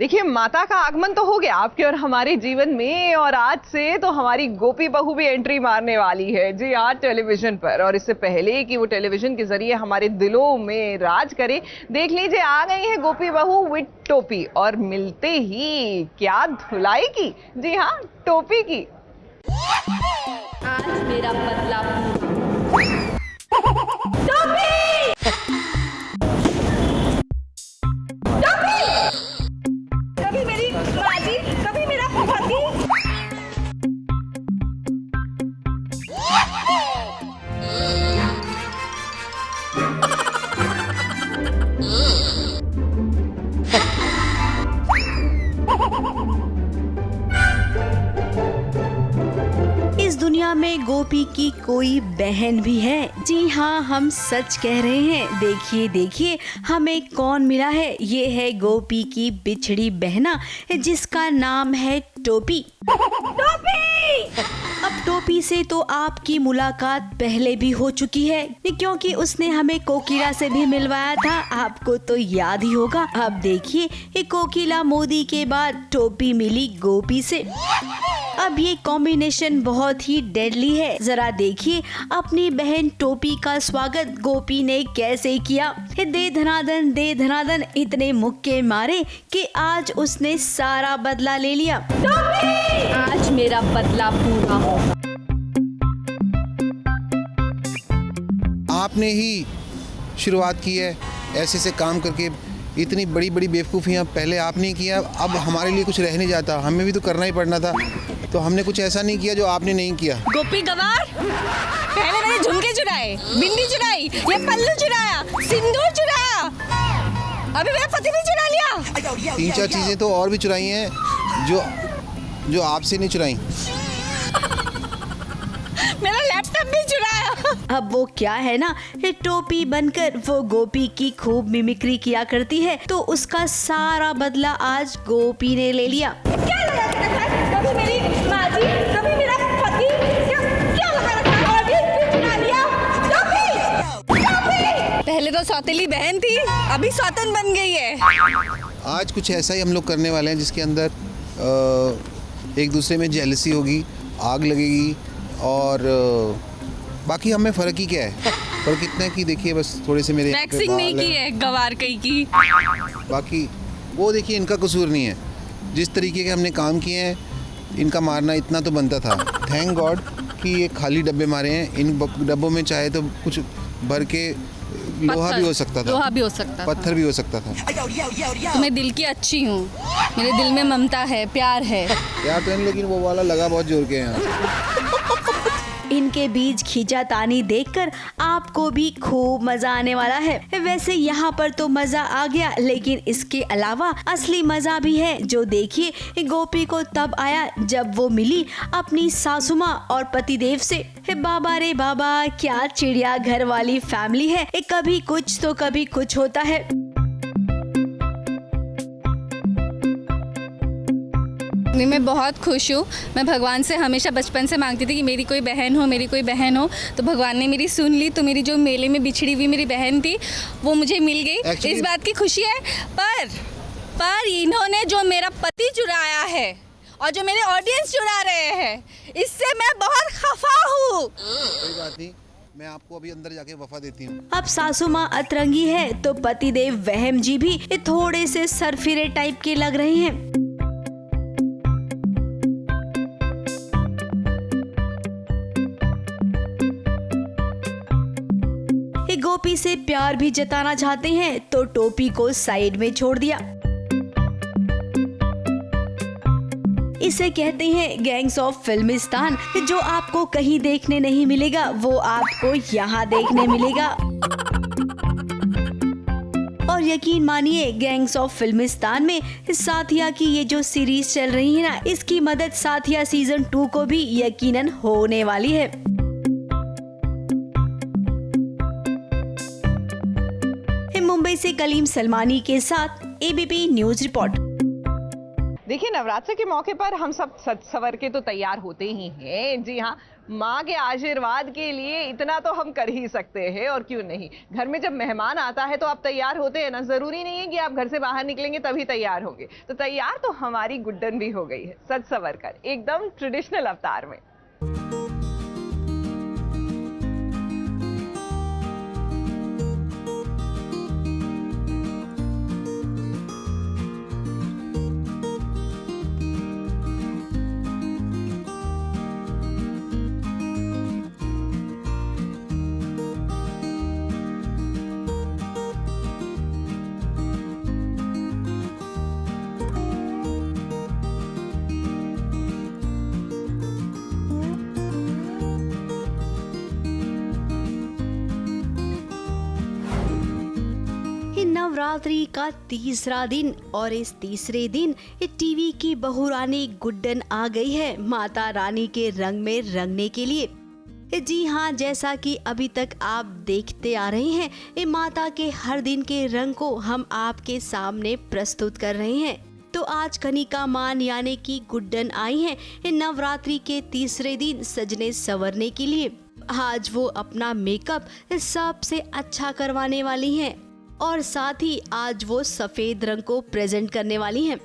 देखिए, माता का आगमन तो हो गया आपके और हमारे जीवन में, और आज से तो हमारी गोपी बहू भी एंट्री मारने वाली है। जी हाँ, टेलीविजन पर। और इससे पहले कि वो टेलीविजन के जरिए हमारे दिलों में राज करे, देख लीजिए आ गई है गोपी बहू विद टोपी, और मिलते ही क्या धुलाई की। जी हाँ, टोपी की। आज मेरा बदला कभी मेरी बाजी, कभी मेरा पति। इस दुनिया में गोपी की कोई बहन भी है। जी हाँ, हम सच कह रहे हैं। देखिए देखिए, हमें कौन मिला है। ये है गोपी की बिछड़ी बहना, जिसका नाम है टोपी। टोपी! अब टोपी से तो आपकी मुलाकात पहले भी हो चुकी है, क्योंकि उसने हमें कोकिला से भी मिलवाया था। आपको तो याद ही होगा। अब देखिए, ये कोकिला मोदी के बाद टोपी मिली गोपी से। अब ये कॉम्बिनेशन बहुत ही डेडली है। जरा देखिए अपनी बहन टोपी का स्वागत गोपी ने कैसे किया। दे धनादन इतने मुक्के मारे कि आज उसने सारा बदला ले लिया। आज मेरा बदला पूरा हो। आपने ही शुरुआत की है ऐसे से काम करके। इतनी बड़ी बड़ी बेवकूफ़ियाँ पहले आपने किया, अब हमारे लिए कुछ रह नहीं जाता, हमें भी तो करना ही पड़ना था। तो हमने कुछ ऐसा नहीं किया जो आपने नहीं किया। गोपी गवार, पहले मैंने झुमके चुराए, बिंदी चुराई, ये पल्लू चुराया, सिंदूर चुराया, अभी मेरा पति भी चुरा लिया। 3-4 चीज़ें तो और भी चुराई हैं जो आपसे नहीं चुराई। मेरा लैपटॉप भी चुराया। अब वो क्या है ना, ये टोपी बनकर वो गोपी की खूब मिमिक्री किया करती है, तो उसका सारा बदला आज गोपी ने ले लिया। क्या लगा के रखा है? कभी मेरी बाजी, कभी मेरा पति, क्या लगा रखा है? और भी चुरा लिया। टोपी! पहले तो सौतेली बहन थी, अभी सौतन बन गई है। आज कुछ ऐसा ही हम लोग करने वाले हैं जिसके अंदर एक दूसरे में जेलसी होगी, आग लगेगी, और बाकी हमें फ़र्क ही क्या है। फ़र्क इतना है कि देखिए बस थोड़े से मेरे वैक्सिंग नहीं की है, गवार कहीं की। बाकी वो देखिए इनका कसूर नहीं है। जिस तरीके के हमने काम किए हैं, इनका मारना इतना तो बनता था। थैंक गॉड कि ये खाली डब्बे मारे हैं। इन डब्बों में चाहे तो कुछ भर के लोहा भी हो सकता था, लोहा भी हो सकता था, पत्थर भी हो सकता था। तो मैं दिल की अच्छी हूँ, मेरे दिल में ममता है, प्यार है। यार तो लेकिन वो वाला लगा बहुत जोर के यहाँ। इनके बीच खींचातानी देखकर आपको भी खूब मजा आने वाला है। वैसे यहाँ पर तो मजा आ गया, लेकिन इसके अलावा असली मजा भी है, जो देखिए गोपी को तब आया जब वो मिली अपनी सासू माँ और पतिदेव से। बाबा रे बाबा, क्या चिड़िया घर वाली फैमिली है। कभी कुछ तो कभी कुछ होता है। मैं बहुत खुश हूँ। मैं भगवान से हमेशा बचपन से मांगती थी कि मेरी कोई बहन हो, मेरी कोई बहन हो। तो भगवान ने मेरी सुन ली। तो मेरी जो मेले में बिछड़ी हुई मेरी बहन थी, वो मुझे मिल गई। इस बात की खुशी है। पर इन्होंने जो मेरा पति चुराया है और जो मेरे ऑडियंस चुरा रहे हैं, इससे मैं बहुत खफा हूँ। कोई बात नहीं, मैं आपको अभी अंदर जाके वफा देती हूँ। अब सासू माँ अतरंगी है तो पतिदेव वहम जी भी थोड़े से सरफिरे टाइप के लग रहे हैं। गोपी से प्यार भी जताना चाहते हैं तो टोपी को साइड में छोड़ दिया। इसे कहते हैं गैंग्स ऑफ फिल्मिस्तान। जो आपको कहीं देखने नहीं मिलेगा, वो आपको यहाँ देखने मिलेगा। और यकीन मानिए, गैंग्स ऑफ फिल्मिस्तान में साथिया की ये जो सीरीज चल रही है ना, इसकी मदद साथिया सीजन 2 को भी यकीनन होने वाली है। मुंबई से कलीम सलमानी के साथ एबीपी न्यूज रिपोर्ट। देखिए, नवरात्र के मौके पर हम सब सज सवर के तो तैयार होते ही हैं। जी हाँ, माँ के आशीर्वाद के लिए इतना तो हम कर ही सकते हैं, और क्यों नहीं। घर में जब मेहमान आता है तो आप तैयार होते हैं ना, जरूरी नहीं है कि आप घर से बाहर निकलेंगे तभी तैयार होंगे। तो तैयार तो हमारी गुड्डन भी हो गई है, सज सवर कर, एकदम ट्रेडिशनल अवतार में। नवरात्रि का तीसरा दिन, और इस तीसरे दिन टीवी की बहुरानी गुड्डन आ गई है माता रानी के रंग में रंगने के लिए। जी हाँ, जैसा कि अभी तक आप देखते आ रहे हैं, माता के हर दिन के रंग को हम आपके सामने प्रस्तुत कर रहे हैं। तो आज कनिका मान यानी कि गुड्डन आई हैं नवरात्रि के तीसरे दिन सजने संवरने के लिए। आज वो अपना मेकअप सबसे अच्छा करवाने वाली हैं, और साथ ही आज वो सफेद रंग को प्रेजेंट करने वाली हैं।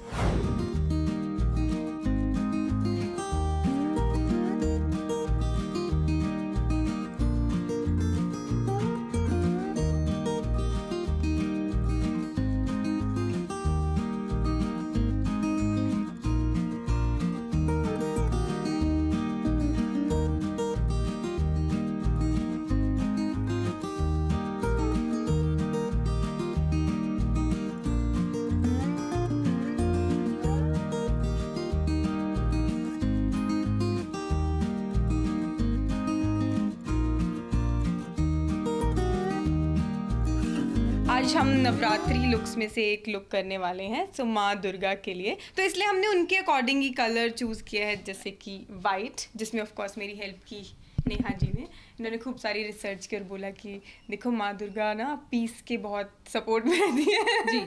आज हम नवरात्रि लुक्स में से एक लुक करने वाले हैं, सो माँ दुर्गा के लिए। तो इसलिए हमने उनके अकॉर्डिंग ही कलर चूज़ किया है, जैसे कि वाइट, जिसमें ऑफ कोर्स मेरी हेल्प की नेहा जी ने। इन्होंने खूब सारी रिसर्च कर बोला कि देखो माँ दुर्गा ना पीस के बहुत सपोर्ट में रहती है जी,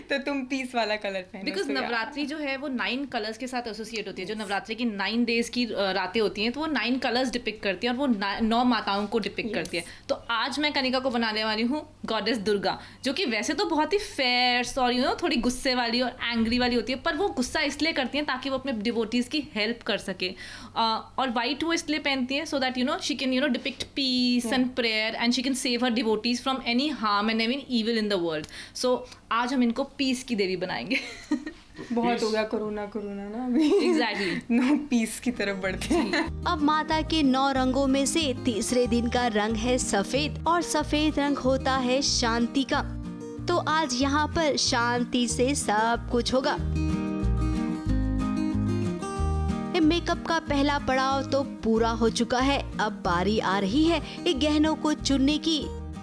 तो तुम पीस वाला कलर पहनो। बिकॉज नवरात्रि जो है वो 9 कलर्स के साथ एसोसिएट होती है। जो नवरात्रि की 9 डेज की रातें होती हैं, तो वो 9 कलर्स डिपिक्ट करती हैं और वो 9 माताओं को डिपिक्ट करती है। तो आज मैं कनिका को बनाने वाली हूँ गॉडेस दुर्गा, जो कि वैसे तो बहुत ही फेयर और थोड़ी गुस्से वाली और एंग्री वाली होती है, पर वो गुस्सा इसलिए करती हैं ताकि वो अपने डिवोटीज की हेल्प कर सके। और वाइट वो इसलिए पहनती है so that she can depict peace and prayer, and she can save her devotees from any harm and any evil in the world. So आज हम इनको पीस की देवी बनाएंगे। बहुत हो गया कोरोना ना अभी। एग्जैक्टली नो पीस की तरफ बढ़ते हैं। अब माता के 9 रंगों में से तीसरे दिन का रंग है सफेद, और सफेद रंग होता है शांति का। तो आज यहाँ पर शांति से सब कुछ होगा। मेकअप का पहला पड़ाव तो पूरा हो चुका है। अब बारी आ रही है गहनों को चुनने की।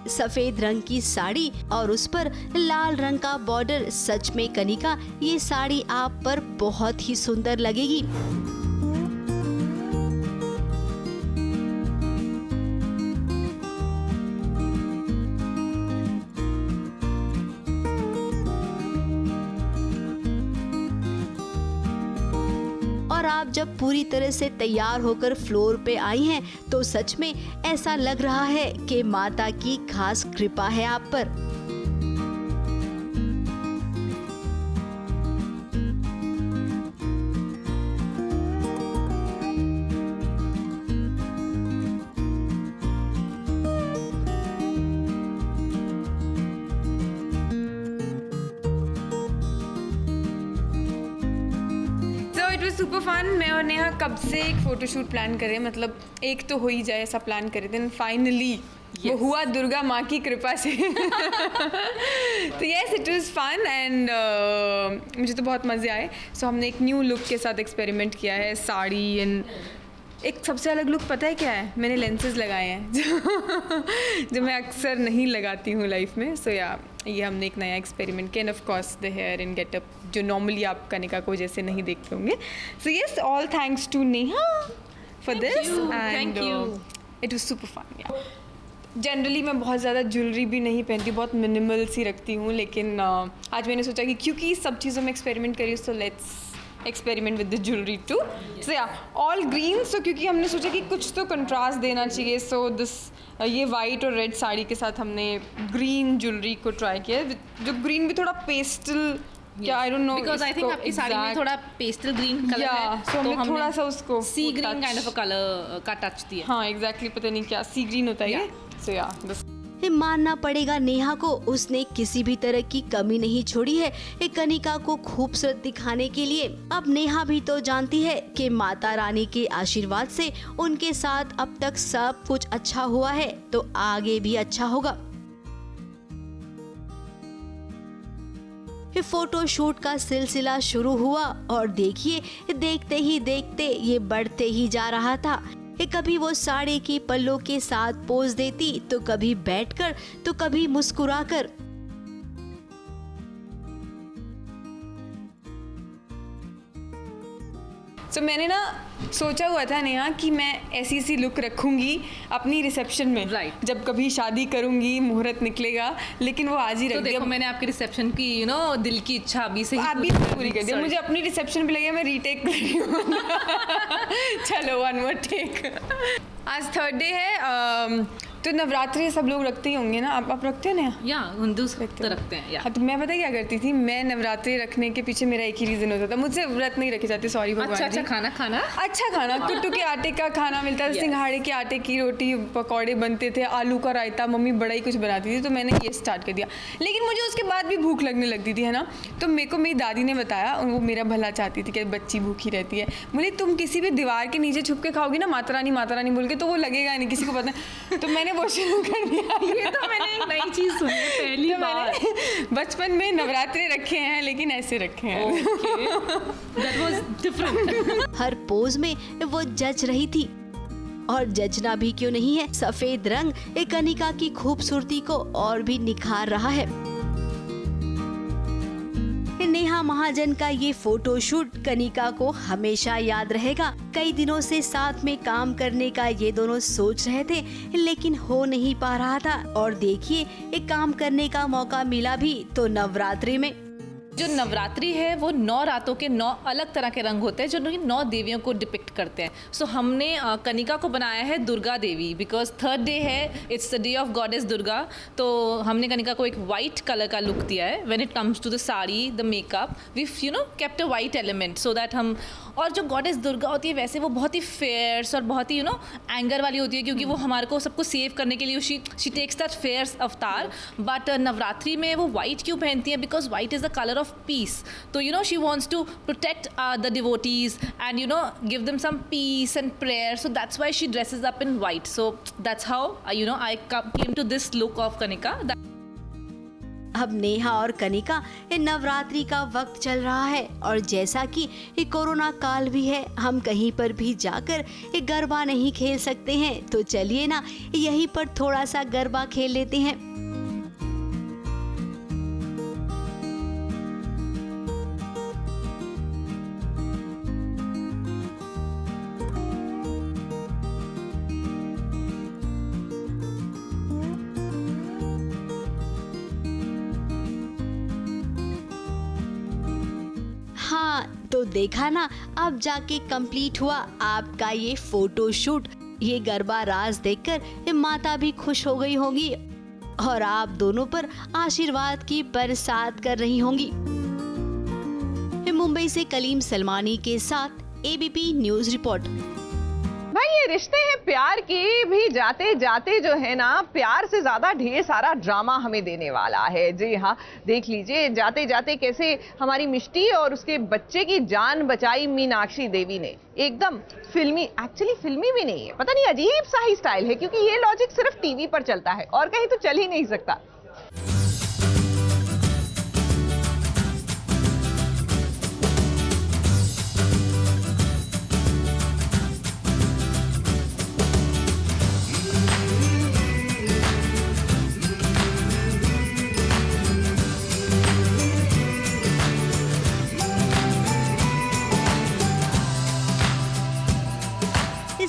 सफेद रंग की साड़ी और उस पर लाल रंग का बॉर्डर, सच में कनिका ये साड़ी आप पर बहुत ही सुंदर लगेगी। और आप जब पूरी तरह से तैयार होकर फ्लोर पे आई हैं, तो सच में ऐसा लग रहा है कि माता की खास कृपा है आप पर। Super fun. मैं और नेहा कब से एक फोटोशूट प्लान कर रहे हैं, मतलब एक तो हो ही जाए ऐसा प्लान करे थे, फाइनली वो हुआ दुर्गा माँ की कृपा से। तो yes, it was fun and मुझे तो बहुत मज़े आए। सो हमने एक न्यू लुक के साथ एक्सपेरिमेंट किया है, साड़ी एंड एक सबसे अलग लुक पता है क्या है, मैंने लेंसेज लगाए हैं जो मैं अक्सर नहीं लगाती हूँ लाइफ में। सो ये हमने एक नया एक्सपेरिमेंट किया, and of course the hair and getup जो नॉर्मली आप कनिका को जैसे नहीं देखते होंगे। So yes, all thanks to Neha for this and it was super fun. Generally मैं बहुत ज़्यादा ज्वेलरी भी नहीं पहनती, बहुत मिनिमल सी रखती हूँ, लेकिन आज मैंने सोचा कि क्योंकि सब चीज़ों में एक्सपेरिमेंट करी, so let's experiment with the jewelry too. So yeah, all green. So क्योंकि हमने सोचा कि कुछ तो contrast देना चाहिए, so this ये वाइट और रेड साड़ी के साथ हमने ग्रीन ज्वेलरी को ट्राई किया, जो ग्रीन भी थोड़ा पेस्टल, क्या I don't know, because I think आपकी साड़ी में थोड़ा पेस्टल ग्रीन कलर है, तो हमने थोड़ा सा उसको sea green kind of a colour का टच दिया। हाँ एग्जैक्टली, पता नहीं क्या सी ग्रीन होता है ये। सो या मानना पड़ेगा नेहा को, उसने किसी भी तरह की कमी नहीं छोड़ी है एक कनिका को खूबसूरत दिखाने के लिए। अब नेहा भी तो जानती है कि माता रानी के आशीर्वाद से उनके साथ अब तक सब कुछ अच्छा हुआ है, तो आगे भी अच्छा होगा। फोटो शूट का सिलसिला शुरू हुआ और देखिए देखते ही देखते ये बढ़ते ही जा रहा था। कभी वो साड़ी की पल्लों के साथ पोज देती, तो कभी बैठकर, तो कभी मुस्कुराकर। तो मैंने ना सोचा हुआ था नेहा कि मैं ऐसी सी लुक रखूंगी अपनी रिसेप्शन में, Right. जब कभी शादी करूंगी, मुहूर्त निकलेगा, लेकिन वो आज ही रख तो दिया। देखो मैंने आपके रिसेप्शन की दिल की इच्छा अभी से आप भी पूरी कर दिया। मुझे अपनी रिसेप्शन पे लगे मैं रीटेक कर रही हूँ। चलो वन मोर टेक। आज थर्ड डे है, तो नवरात्रि सब लोग रखते ही होंगे ना, आप रखते हो ना? या हिंदू तो रखते हैं या। हाँ, तो मैं पता क्या करती थी, मैं नवरात्रि रखने के पीछे मेरा एक ही रीजन होता था, मुझसे व्रत नहीं रखे जाते, सॉरी भगवान जी। अच्छा खाना अच्छा खाना, कुट्टू के आटे का खाना मिलता था, सिंघाड़े के आटे की रोटी, पकौड़े बनते थे, आलू का रायता, मम्मी बड़ा ही कुछ बनाती थी, तो मैंने ये स्टार्ट कर दिया। लेकिन मुझे उसके बाद भी भूख लगने लगती थी, है ना। तो मेरे को मेरी दादी ने बताया, वो मेरा भला चाहती थी कि बच्ची भूखी रहती है, बोले तुम किसी भी दीवार के नीचे छुप के खाओगी ना माता रानी बोल के, तो वो लगेगा नहीं, किसी को पता नहीं। तो मैंने वो शुरू कर दिया। ये तो मैंने एक नई चीज सुनी है पहली बार। बचपन में नवरात्रि रखे हैं, लेकिन ऐसे रखे हैं। That was different. Her pose में वो जच रही थी, और जचना भी क्यों नहीं है, सफेद रंग एक कनिका की खूबसूरती को और भी निखार रहा है। नेहा महाजन का ये फोटोशूट कनिका को हमेशा याद रहेगा। कई दिनों से साथ में काम करने का ये दोनों सोच रहे थे, लेकिन हो नहीं पा रहा था। और देखिए एक काम करने का मौका मिला भी तो नवरात्रि में। जो नवरात्रि है वो 9 रातों के 9 अलग तरह के रंग होते हैं जो 9 देवियों को डिपिक्ट करते हैं। सो हमने कनिका को बनाया है Durga Devi, because third day है, it's the day of goddess Durga. तो हमने कनिका को एक वाइट कलर का लुक दिया है। When it comes to the sari, the makeup, we kept a white element so that हम, और जो गॉडेस दुर्गा होती है वैसे वो बहुत ही फेयर्स और बहुत ही एंगर वाली होती है, क्योंकि वो हमारे को सबको सेव करने के लिए शी टेक्स दैट फेयर्स अवतार। बट नवरात्रि में वो वाइट क्यों पहनती है? Because white is the colour of peace. So she wants to protect the devotees and give them some peace and prayer. So that's why she dresses up in white. So that's how I came to this look of Kanika. अब नेहा और कनिका नवरात्रि का वक्त चल रहा है, और जैसा कि कोरोना काल भी है, हम कहीं पर भी जाकर गरबा नहीं खेल सकते हैं, तो चलिए ना यहीं पर थोड़ा सा गरबा खेल लेते हैं। हाँ, तो देखा ना, अब जाके कंप्लीट हुआ आपका ये फोटो शूट। ये गरबा राज देखकर माता भी खुश हो गई होगी, और आप दोनों पर आशीर्वाद की बरसात कर रही होंगी। मुंबई से कलीम सलमानी के साथ एबीपी न्यूज रिपोर्ट। भाई ये रिश्ते हैं प्यार के भी जाते जाते जो है ना, प्यार से ज्यादा ढेर सारा ड्रामा हमें देने वाला है। जी हाँ, देख लीजिए जाते जाते कैसे हमारी मिष्टी और उसके बच्चे की जान बचाई मीनाक्षी देवी ने। एकदम फिल्मी, एक्चुअली फिल्मी भी नहीं है, पता नहीं अजीब सा ही स्टाइल है, क्योंकि ये लॉजिक सिर्फ टीवी पर चलता है और कहीं तो चल ही नहीं सकता।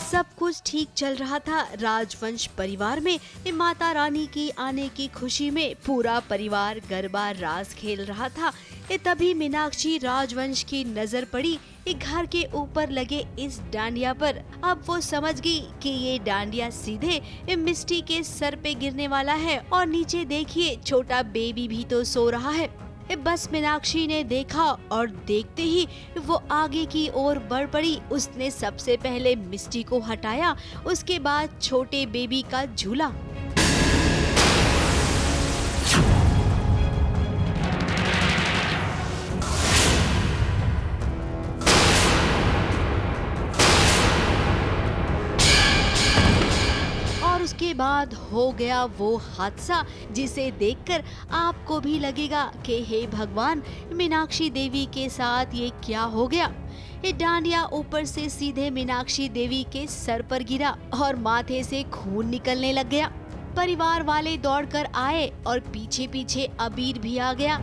सब कुछ ठीक चल रहा था राजवंश परिवार में। माता रानी की आने की खुशी में पूरा परिवार गरबा रास खेल रहा था। तभी मीनाक्षी राजवंश की नजर पड़ी एक घर के ऊपर लगे इस डांडिया पर। अब वो समझ गई कि ये डांडिया सीधे मिस्टी के सर पे गिरने वाला है और नीचे देखिए छोटा बेबी भी तो सो रहा है। बस मीनाक्षी ने देखा और देखते ही वो आगे की ओर बढ़ पड़ी। उसने सबसे पहले मिस्टी को हटाया, उसके बाद छोटे बेबी का झूला। उसके बाद हो गया वो हादसा जिसे देखकर आपको भी लगेगा कि हे भगवान, मीनाक्षी देवी के साथ ये क्या हो गया। ये डांडिया ऊपर से सीधे मीनाक्षी देवी के सर पर गिरा और माथे से खून निकलने लग गया। परिवार वाले दौड़कर आए और पीछे पीछे अबीर भी आ गया।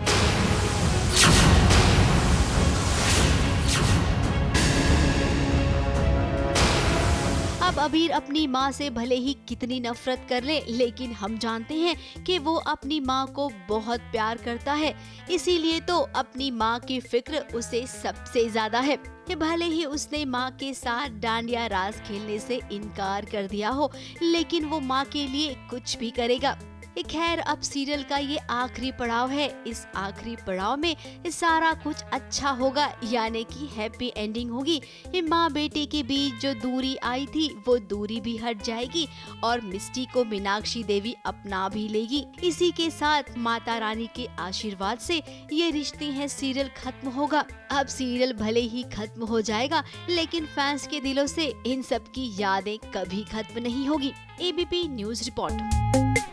अब अबीर अपनी माँ से भले ही कितनी नफरत कर ले, लेकिन हम जानते हैं कि वो अपनी माँ को बहुत प्यार करता है, इसीलिए तो अपनी माँ की फिक्र उसे सबसे ज्यादा है। भले ही उसने माँ के साथ डांडिया रास खेलने से इनकार कर दिया हो, लेकिन वो माँ के लिए कुछ भी करेगा। खैर, अब सीरियल का ये आखिरी पड़ाव है। इस आखिरी पड़ाव में सारा कुछ अच्छा होगा, यानी कि हैप्पी एंडिंग होगी। माँ बेटे के बीच जो दूरी आई थी वो दूरी भी हट जाएगी और मिस्टी को मीनाक्षी देवी अपना भी लेगी। इसी के साथ माता रानी के आशीर्वाद से ये रिश्ते हैं सीरियल खत्म होगा। अब सीरियल भले ही खत्म हो जाएगा, लेकिन फैंस के दिलों से इन सब की यादें कभी खत्म नहीं होगी। ABP news report.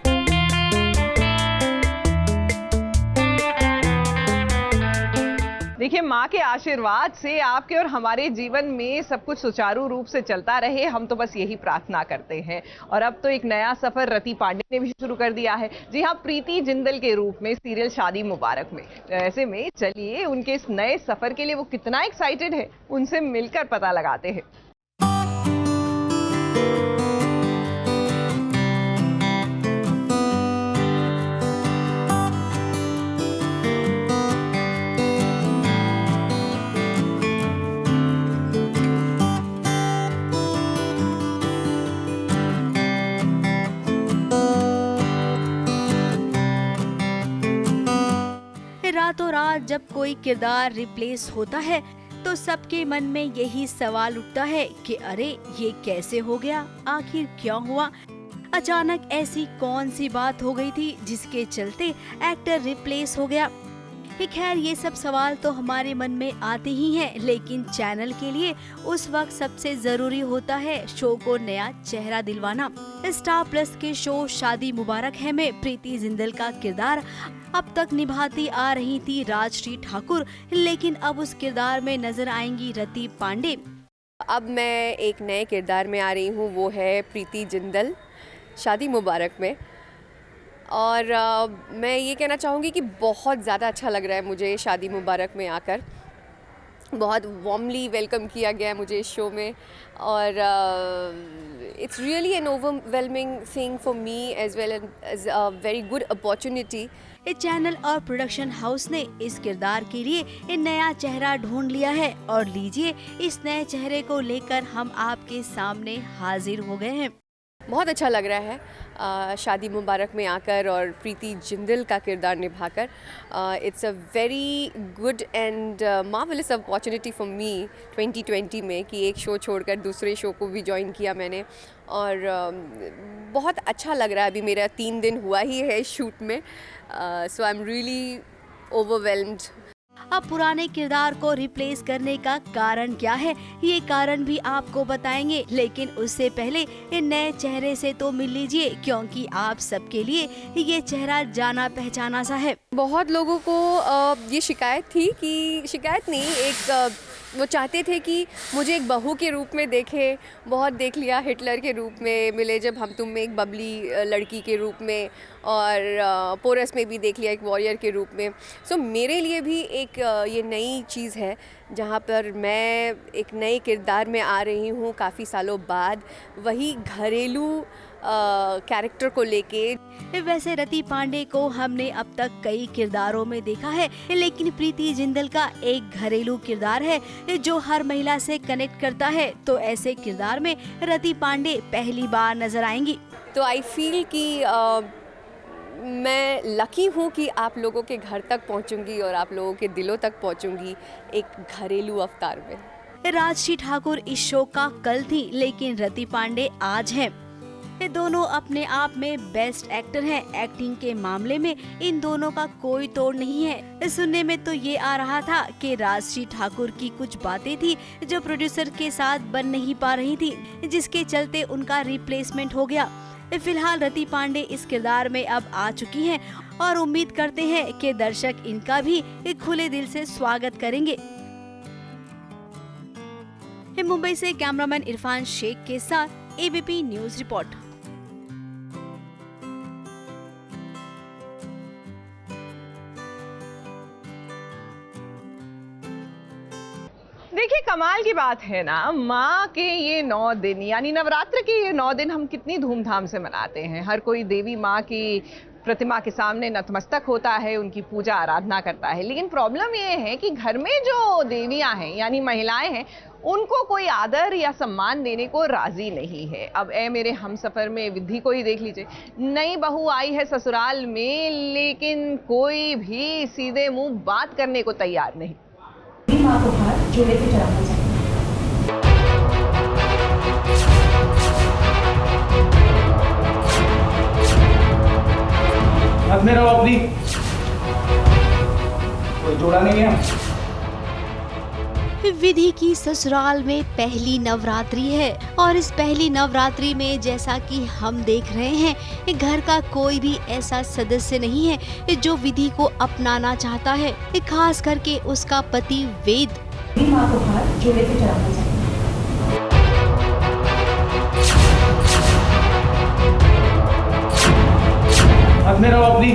देखिए, माँ के आशीर्वाद से आपके और हमारे जीवन में सब कुछ सुचारू रूप से चलता रहे, हम तो बस यही प्रार्थना करते हैं। और अब तो एक नया सफर रति पांडे ने भी शुरू कर दिया है। जी हाँ, प्रीति जिंदल के रूप में सीरियल शादी मुबारक में। ऐसे में चलिए उनके इस नए सफर के लिए वो कितना एक्साइटेड है, उनसे मिलकर पता लगाते हैं। रातों रात जब कोई किरदार रिप्लेस होता है तो सबके मन में यही सवाल उठता है कि अरे ये कैसे हो गया, आखिर क्या हुआ, अचानक ऐसी कौन सी बात हो गई थी जिसके चलते एक्टर रिप्लेस हो गया। खैर, ये सब सवाल तो हमारे मन में आते ही हैं, लेकिन चैनल के लिए उस वक्त सबसे जरूरी होता है शो को नया चेहरा दिलवाना। स्टार प्लस के शो शादी मुबारक है में प्रीति जिंदल का किरदार अब तक निभाती आ रही थी राजश्री ठाकुर, लेकिन अब उस किरदार में नजर आएंगी रति पांडे। अब मैं एक नए किरदार में आ रही हूँ, वो है प्रीति जिंदल शादी मुबारक में। और मैं ये कहना चाहूँगी कि बहुत ज़्यादा अच्छा लग रहा है मुझे शादी मुबारक में आकर। बहुत वार्मली वेलकम किया गया है मुझे इस शो में और it's really an overwhelming thing for me as well as a very good opportunity. Channel और प्रोडक्शन हाउस ने इस किरदार के लिए एक नया चेहरा ढूंढ लिया है और लीजिए इस नए चेहरे को लेकर हम आपके सामने हाजिर हो गए हैं। बहुत अच्छा लग रहा है शादी मुबारक में आकर और प्रीति जिंदल का किरदार निभाकर। It's a very good and marvellous opportunity for me 2020 में कि एक शो छोड़कर दूसरे शो को भी ज्वाइन किया मैंने और बहुत अच्छा लग रहा है। अभी मेरा 3 दिन हुआ ही है शूट में, सो आई एम रियली ओवरवेल्म्ड। अब पुराने किरदार को रिप्लेस करने का कारण क्या है, ये कारण भी आपको बताएंगे, लेकिन उससे पहले इन नए चेहरे से तो मिल लीजिए, क्योंकि आप सबके लिए ये चेहरा जाना पहचाना सा है। बहुत लोगों को ये शिकायत थी कि शिकायत नहीं, एक वो चाहते थे कि मुझे एक बहू के रूप में देखे। बहुत देख लिया, हिटलर के रूप में मिले जब हम तुम में, एक बबली लड़की के रूप में, और पोरस में भी देख लिया एक वॉरियर के रूप में। सो मेरे लिए भी एक ये नई चीज़ है जहाँ पर मैं एक नए किरदार में आ रही हूँ काफ़ी सालों बाद। वही घरेलू कैरेक्टर को लेके। वैसे रति पांडे को हमने अब तक कई किरदारों में देखा है, लेकिन प्रीति जिंदल का एक घरेलू किरदार है जो हर महिला से कनेक्ट करता है। तो ऐसे किरदार में रति पांडे पहली बार नजर आएंगी। तो आई फील कि मैं लकी हूँ कि आप लोगों के घर तक पहुँचूंगी और आप लोगों के दिलों तक पहुँचूंगी एक घरेलू अवतार में। राजश्री ठाकुर इस शो का कल थी, लेकिन रति पांडे आज हैं। ये दोनों अपने आप में बेस्ट एक्टर हैं। एक्टिंग के मामले में इन दोनों का कोई तोड़ नहीं है। सुनने में तो ये आ रहा था कि राजश्री ठाकुर की कुछ बातें थी जो प्रोड्यूसर के साथ बन नहीं पा रही थी, जिसके चलते उनका रिप्लेसमेंट हो गया। फिलहाल रति पांडे इस किरदार में अब आ चुकी हैं और उम्मीद करते हैं कि दर्शक इनका भी एक खुले दिल से स्वागत करेंगे। मुंबई से कैमरामैन इरफान शेख के साथ एबीपी न्यूज रिपोर्ट। देखिए कमाल की बात है ना, माँ के ये 9 दिन यानी नवरात्र के ये 9 दिन हम कितनी धूमधाम से मनाते हैं। हर कोई देवी माँ की प्रतिमा के सामने नतमस्तक होता है, उनकी पूजा आराधना करता है। लेकिन प्रॉब्लम ये है कि घर में जो देवियाँ हैं यानी महिलाएं हैं, उनको कोई आदर या सम्मान देने को राजी नहीं है। अब ए मेरे हमसफर में विधि को ही देख लीजिए, नई बहू आई है ससुराल में, लेकिन कोई भी सीधे मुंह बात करने को तैयार नहीं। माँ को हाथ जोड़े पे चढ़ाना चाहिए। हाथ में रहो अपनी, कोई जोड़ा नहीं है। विधि की ससुराल में पहली नवरात्रि है और इस पहली नवरात्रि में जैसा कि हम देख रहे हैं, घर का कोई भी ऐसा सदस्य नहीं है जो विधि को अपनाना चाहता है, खास करके उसका पति वेद। माँ को हाथ जोड़े पे चढ़ाना चाहिए। हाथ में रहो अपनी,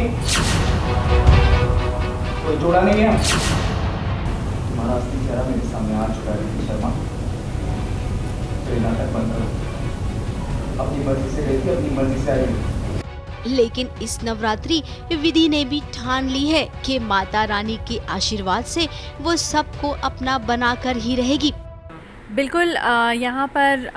कोई जोड़ा नहीं है। तुम्हारा असली चेहरा मेरे सामने आ चुका है शर्मा, तो नाटक बंद करो। अपनी मर्जी से गई थी, अपनी मर्जी से आई। लेकिन इस नवरात्रि विधि ने भी ठान ली है कि माता रानी के आशीर्वाद से वो सबको अपना बनाकर ही रहेगी। बिल्कुल, यहाँ पर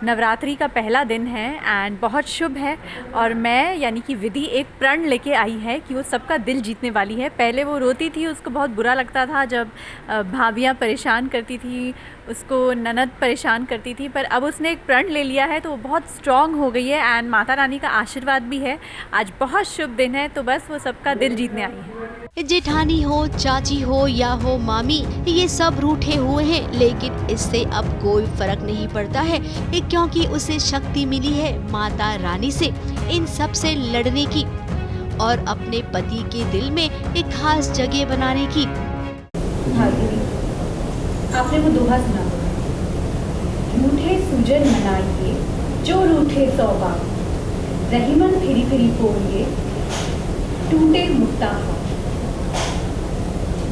नवरात्रि का पहला दिन है एंड बहुत शुभ है और मैं यानी कि विधि एक प्रण लेके आई है कि वो सबका दिल जीतने वाली है। पहले वो रोती थी, उसको बहुत बुरा लगता था जब भाभियाँ परेशान करती थी, उसको ननद परेशान करती थी, पर अब उसने एक प्रण ले लिया है तो वो बहुत स्ट्रॉन्ग हो गई है एंड माता रानी का आशीर्वाद भी है। आज बहुत शुभ दिन है, तो बस वो सबका दिल जीतने आई है। जेठानी हो, चाची हो या हो मामी, ये सब रूठे हुए हैं, लेकिन इससे अब कोई फर्क नहीं पड़ता है क्योंकि उसे शक्ति मिली है माता रानी से इन सब से लड़ने की और अपने पति के दिल में एक खास जगह बनाने की। आपने वो दोहा सुना होगा, रूठे सूजन मनाइए जो रूठे 100 बार, रहीमन फिरी फिरी बोलिए टूटे मुक्ता हाथ।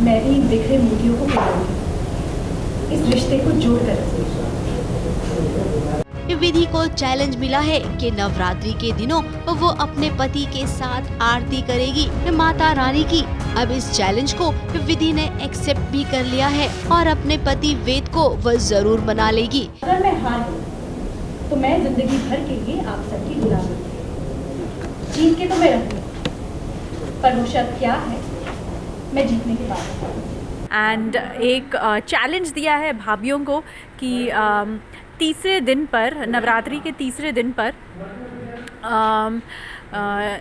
मैं भी इन बिखरे मोतियों को पकड़ूंगी, इस रिश्ते को जोड़ कर रखूंगी। विधि को चैलेंज मिला है कि नवरात्रि के दिनों वो अपने पति के साथ आरती करेगी माता रानी की। अब इस चैलेंज को विधि ने एक्सेप्ट भी कर लिया है और अपने पति वेद को वह जरूर मना लेगी। अगर मैं हार गई तो मैं जिंदगी भर के लिए आप सबकी गुलाम हूँ। जीत के तो मैं रहूँगी, पर वो शर्त क्या है मैं जीतने के बाद। एंड एक चैलेंज दिया है भाभियों को कि तीसरे दिन पर, नवरात्रि के तीसरे दिन पर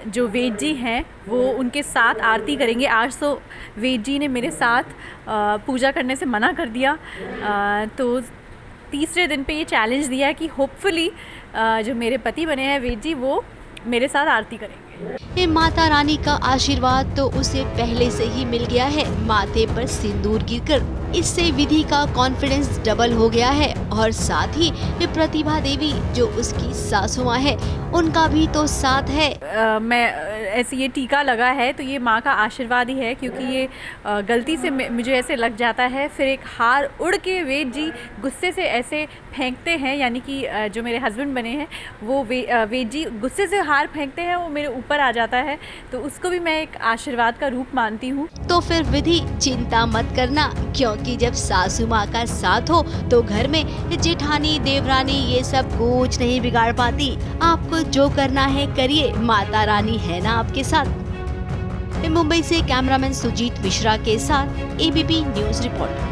जो वेद जी हैं वो उनके साथ आरती करेंगे। आज तो वेद जी ने मेरे साथ पूजा करने से मना कर दिया, तो तीसरे दिन पे ये चैलेंज दिया है कि होपफुली जो मेरे पति बने हैं वेद जी, वो मेरे साथ आरती करेंगे। ये माता रानी का आशीर्वाद तो उसे पहले से ही मिल गया है माथे पर सिंदूर गिरकर। इससे विधि का कॉन्फिडेंस डबल हो गया है और साथ ही प्रतिभा देवी जो उसकी सासू माँ है, उनका भी तो साथ है। मैं ऐसे ये टीका लगा है तो ये माँ का आशीर्वाद ही है, क्योंकि ये गलती से मुझे ऐसे लग जाता है, फिर एक हार उड़ के वेद जी गुस्से से ऐसे फेंकते हैं, यानी कि जो मेरे हस्बैंड बने हैं वो वेद जी गुस्से से हार फेंकते हैं, वो मेरे ऊपर आ जाता है, तो उसको भी मैं एक आशीर्वाद का रूप मानती हूँ। तो फिर विधि चिंता मत करना, क्योंकि जब सासू माँ का साथ हो तो घर में जेठानी देवरानी ये सब कुछ नहीं बिगाड़ पाती। आपको जो करना है करिए, माता रानी है ना आपके साथ। मुंबई से कैमरामैन सुजीत मिश्रा के साथ एबीपी न्यूज रिपोर्ट।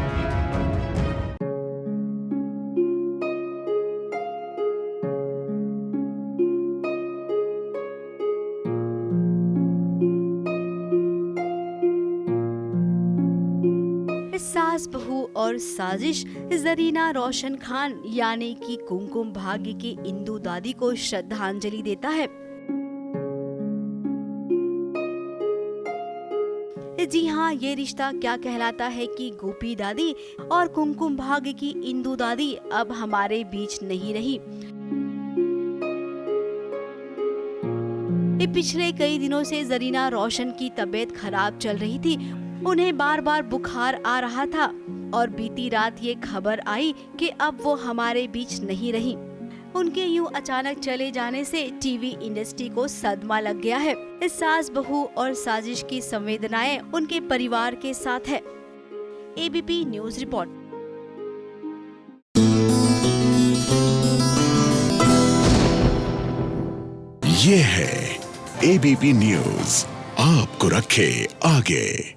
सास बहू और साजिश जरीना रोशन खान यानी कि कुमकुम भाग्य की इंदु दादी को श्रद्धांजलि देता है। जी हाँ, ये रिश्ता क्या कहलाता है कि गोपी दादी और कुमकुम भाग्य की इंदु दादी अब हमारे बीच नहीं रही। पिछले कई दिनों से जरीना रोशन की तबीयत खराब चल रही थी। उन्हें बार बार बुखार आ रहा था और बीती रात ये खबर आई कि अब वो हमारे बीच नहीं रही। उनके यूं अचानक चले जाने से टीवी इंडस्ट्री को सदमा लग गया है। इस सास बहू और साजिश की संवेदनाएं उनके परिवार के साथ है। ABP news report. ये है एबीपी न्यूज, आपको रखे आगे।